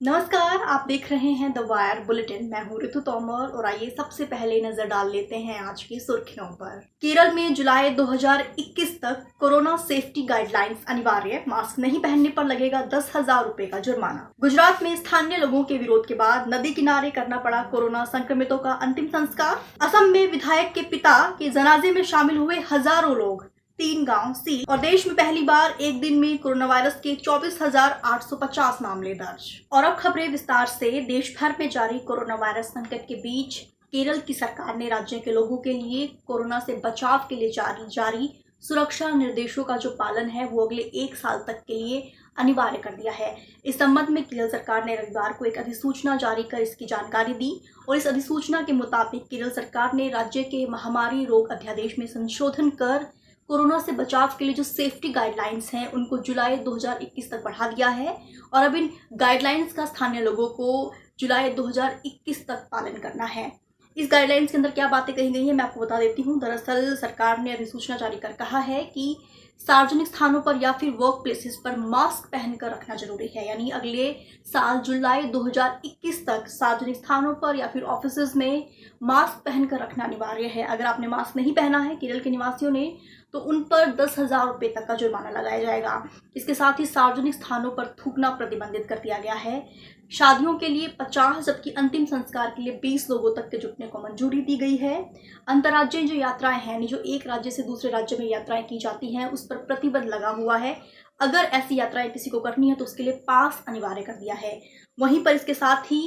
नमस्कार, आप देख रहे हैं द वायर बुलेटिन। मैं हूं ऋतु तोमर और आइए सबसे पहले नजर डाल लेते हैं आज की सुर्खियों पर। केरल में जुलाई 2021 तक कोरोना सेफ्टी गाइडलाइंस अनिवार्य, मास्क नहीं पहनने पर लगेगा 10,000 रुपए का जुर्माना। गुजरात में स्थानीय लोगों के विरोध के बाद नदी किनारे करना पड़ा कोरोना संक्रमितों का अंतिम संस्कार। असम में विधायक के पिता के जनाजे में शामिल हुए हजारों लोग, 3 गांव सील। और देश में पहली बार एक दिन में कोरोना वायरस के 24,850 मामले दर्ज। और अब खबरें विस्तार से। देश भर में जारी कोरोना वायरस संकट के बीच केरल की सरकार ने राज्य के लोगों के लिए कोरोना से बचाव के लिए जारी सुरक्षा निर्देशों का जो पालन है वो अगले 1 साल तक के लिए अनिवार्य कर दिया है। इस संबंध में केरल सरकार ने रविवार को एक अधिसूचना जारी कर इसकी जानकारी दी और इस अधिसूचना के मुताबिक केरल सरकार ने राज्य के महामारी रोग अध्यादेश में संशोधन कर कोरोना से बचाव के लिए जो सेफ्टी गाइडलाइंस हैं उनको जुलाई 2021 तक बढ़ा दिया है और अब इन गाइडलाइंस का स्थानीय लोगों को जुलाई 2021 तक पालन करना है। इस गाइडलाइंस के अंदर क्या बातें कही गई हैं मैं आपको बता देती हूँ। दरअसल सरकार ने अधिसूचना जारी कर कहा है कि सार्वजनिक स्थानों पर या फिर वर्क प्लेसेस पर मास्क पहनकर रखना जरूरी है। यानी अगले साल जुलाई 2021 तक सार्वजनिक स्थानों पर या फिर ऑफिसेज में मास्क पहनकर रखना अनिवार्य है। अगर आपने मास्क नहीं पहना है केरल के निवासियों ने तो उन पर 10,000 रुपये तक का जुर्माना लगाया जाएगा। इसके साथ ही सार्वजनिक स्थानों पर थूकना प्रतिबंधित कर दिया गया है। शादियों के लिए 50 जबकि अंतिम संस्कार के लिए 20 लोगों तक के जुटने को मंजूरी दी गई है। अंतर्राज्यीय जो यात्राएं हैं, जो एक राज्य से दूसरे राज्य में यात्राएं की जाती हैं, उस पर प्रतिबंध लगा हुआ है। अगर ऐसी यात्राएं किसी को करनी है तो उसके लिए पास अनिवार्य कर दिया है। वहीं पर इसके साथ ही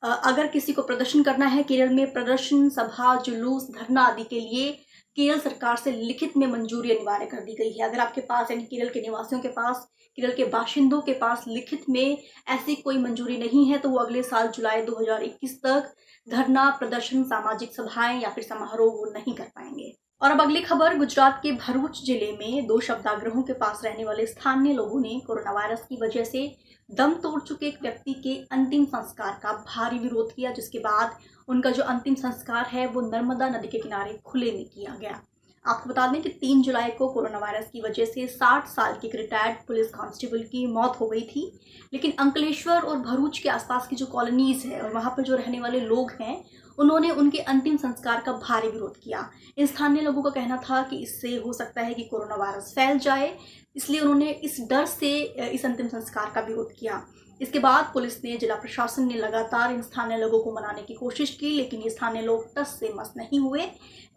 अगर किसी को प्रदर्शन करना है केरल में, प्रदर्शन, सभा, जुलूस, धरना आदि के लिए केरल सरकार से लिखित में मंजूरी अनिवार्य कर दी गई है। अगर आपके पास यानी केरल के निवासियों के पास, केरल के बाशिंदों के पास लिखित में ऐसी कोई मंजूरी नहीं है तो वो अगले साल जुलाई 2021 तक धरना, प्रदर्शन, सामाजिक सभाएं या फिर समारोह वो नहीं कर पाएंगे। और अब अगली खबर। गुजरात के भरूच जिले में 2 शवदाह के पास रहने वाले स्थानीय लोगों ने कोरोना वायरस की वजह से दम तोड़ चुके एक व्यक्ति के अंतिम संस्कार का भारी विरोध किया, जिसके बाद उनका जो अंतिम संस्कार है वो नर्मदा नदी के किनारे खुले में किया गया। आपको बता दें कि 3 जुलाई को कोरोना वायरस की वजह से 60 साल के एक रिटायर्ड पुलिस कांस्टेबल की मौत हो गई थी। लेकिन अंकलेश्वर और भरूच के आसपास की जो कॉलोनीज है और वहां पर जो रहने वाले लोग हैं उन्होंने उनके अंतिम संस्कार का भारी विरोध किया। इन स्थानीय लोगों का कहना था कि इससे हो सकता है कि कोरोना वायरस फैल जाए, इसलिए उन्होंने इस डर से इस अंतिम संस्कार का विरोध किया। इसके बाद पुलिस ने, जिला प्रशासन ने लगातार इन स्थानीय लोगों को मनाने की कोशिश की, लेकिन ये स्थानीय लोग टस से मस नहीं हुए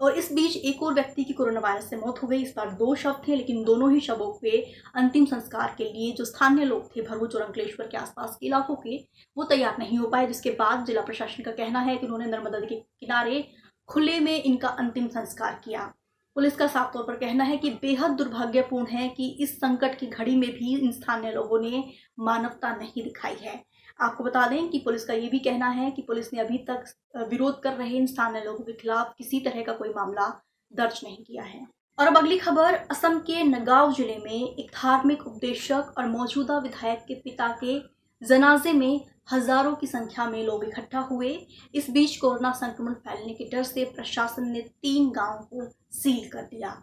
और इस बीच एक और व्यक्ति की कोरोना वायरस से मौत हो गई। इस बार 2 शव थे, लेकिन दोनों ही शवों के अंतिम संस्कार के लिए जो स्थानीय लोग थे भरूच और अंकलेश्वर के आसपास के इलाकों के, वो तैयार नहीं हो पाए, जिसके बाद जिला प्रशासन का कहना है कि उन्होंने नर्मदा नदी के किनारे खुले में इनका अंतिम संस्कार किया। पुलिस का साफ तौर पर कहना है कि बेहद दुर्भाग्यपूर्ण है कि इस संकट की घड़ी में भी इन स्थानीय लोगों ने मानवता नहीं दिखाई है। आपको बता दें कि पुलिस का ये भी कहना है कि पुलिस ने अभी तक विरोध कर रहे इन स्थानीय लोगों के खिलाफ किसी तरह का कोई मामला दर्ज नहीं किया है। और अब अगली खबर। असम के नगांव जिले में एक धार्मिक उपदेशक और मौजूदा विधायक के पिता के जनाजे में हजारों की संख्या में लोग इकट्ठा हुए। इस बीच कोरोना संक्रमण फैलने के डर से प्रशासन ने 3 गांवों को सील कर दिया।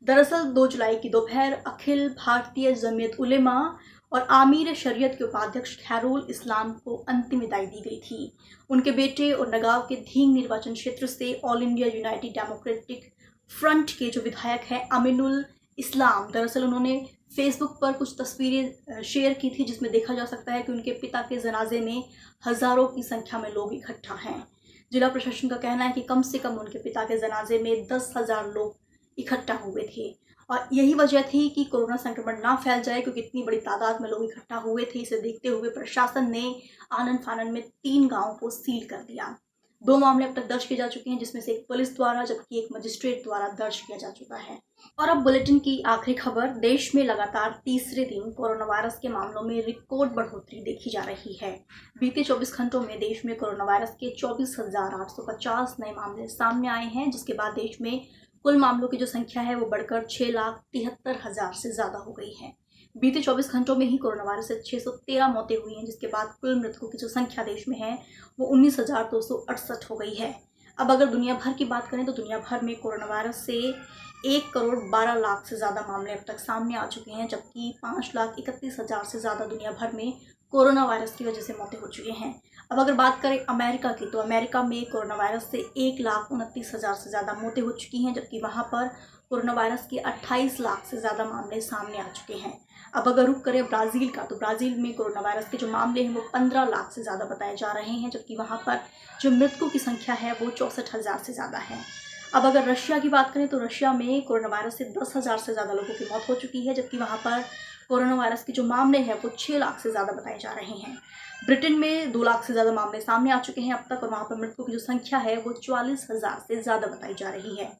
दरअसल 2 जुलाई की दोपहर अखिल भारतीय जमीयत उलेमा और आमिर शरीयत के उपाध्यक्ष खैरुल इस्लाम को अंतिम विदाई दी गई थी। उनके बेटे और नगांव के धींग निर्वाचन क्षेत्र से all India United democratic front के जो विधायक हैं अमीनुल इस्लाम, दरअसल उन्होंने फेसबुक पर कुछ तस्वीरें शेयर की थी जिसमें देखा जा सकता है कि उनके पिता के जनाजे में हजारों की संख्या में लोग इकट्ठा हैं। जिला प्रशासन का कहना है कि कम से कम उनके पिता के जनाजे में 10,000 लोग इकट्ठा हुए थे और यही वजह थी कि कोरोना संक्रमण ना फैल जाए, क्योंकि इतनी बड़ी तादाद में लोग इकट्ठा हुए थे। इसे देखते हुए प्रशासन ने आनन फानन में 3 गाँवों को सील कर दिया। 2 मामले अब तक दर्ज किए जा चुके हैं, जिसमें से एक पुलिस द्वारा जबकि एक मजिस्ट्रेट द्वारा दर्ज किया जा चुका है। और अब बुलेटिन की आखिरी खबर। देश में लगातार तीसरे दिन कोरोना वायरस के मामलों में रिकॉर्ड बढ़ोतरी देखी जा रही है। बीते 24 घंटों में देश में कोरोना वायरस के 24,850 नए मामले सामने आए हैं, जिसके बाद देश में कुल मामलों की जो संख्या है वो बढ़कर 6,73,000 से ज्यादा हो गई है। बीते 24 घंटों में ही कोरोना वायरस से 613 मौतें हुई हैं, जिसके बाद कुल मृतकों की जो संख्या देश में है वो 19,268 हो गई है। अब अगर दुनिया भर की बात करें तो दुनिया भर में कोरोना वायरस से 1,12,00,000 से ज़्यादा मामले अब तक सामने आ चुके हैं, जबकि 5,31,000 से ज़्यादा दुनिया भर में कोरोना वायरस की वजह से मौतें हो चुकी हैं। अब अगर बात करें अमेरिका की, तो अमेरिका में कोरोना वायरस से 1,29,000 से ज़्यादा मौतें हो चुकी हैं, जबकि वहाँ पर कोरोना वायरस के 28 लाख से ज़्यादा मामले सामने आ चुके हैं। अब अगर रुख करें ब्राज़ील का, तो ब्राज़ील में कोरोना वायरस के जो मामले हैं वो 15 लाख से ज़्यादा बताए जा रहे हैं, जबकि वहाँ पर जो मृतकों की संख्या है वो 64,000 से ज़्यादा है। अब अगर रशिया की बात करें, तो रशिया में कोरोना वायरस से 10,000 से ज़्यादा लोगों की मौत हो चुकी है, जबकि वहाँ पर कोरोना वायरस के जो मामले हैं वो 6 लाख से ज़्यादा बताए जा रहे हैं। ब्रिटेन में 2 लाख से ज़्यादा मामले सामने आ चुके हैं अब तक, और वहाँ पर मृतकों की जो संख्या है वो 44,000 से ज़्यादा बताई जा रही है।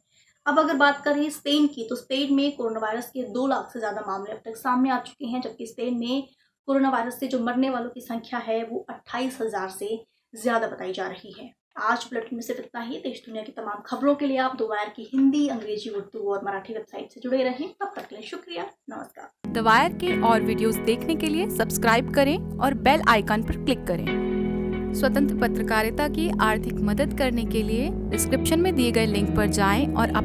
अब अगर बात करें स्पेन की, तो स्पेन में कोरोना वायरस के 2 लाख से ज़्यादा मामले अब तक सामने आ चुके हैं, जबकि स्पेन में कोरोना वायरस से जो मरने वालों की संख्या है वो 28,000 से ज़्यादा बताई जा रही है। आज बुलेटिन में सिर्फ इतना ही। देश दुनिया की तमाम खबरों के लिए आप द वायर की हिंदी, अंग्रेजी, उर्दू और मराठी वेबसाइट से जुड़े रहें। तब तक के लिए शुक्रिया, नमस्कार। द वायर के और वीडियोस देखने के लिए सब्सक्राइब करें और बेल आइकन पर क्लिक करें। स्वतंत्र पत्रकारिता की आर्थिक मदद करने के लिए डिस्क्रिप्शन में दिए गए लिंक पर जाएं और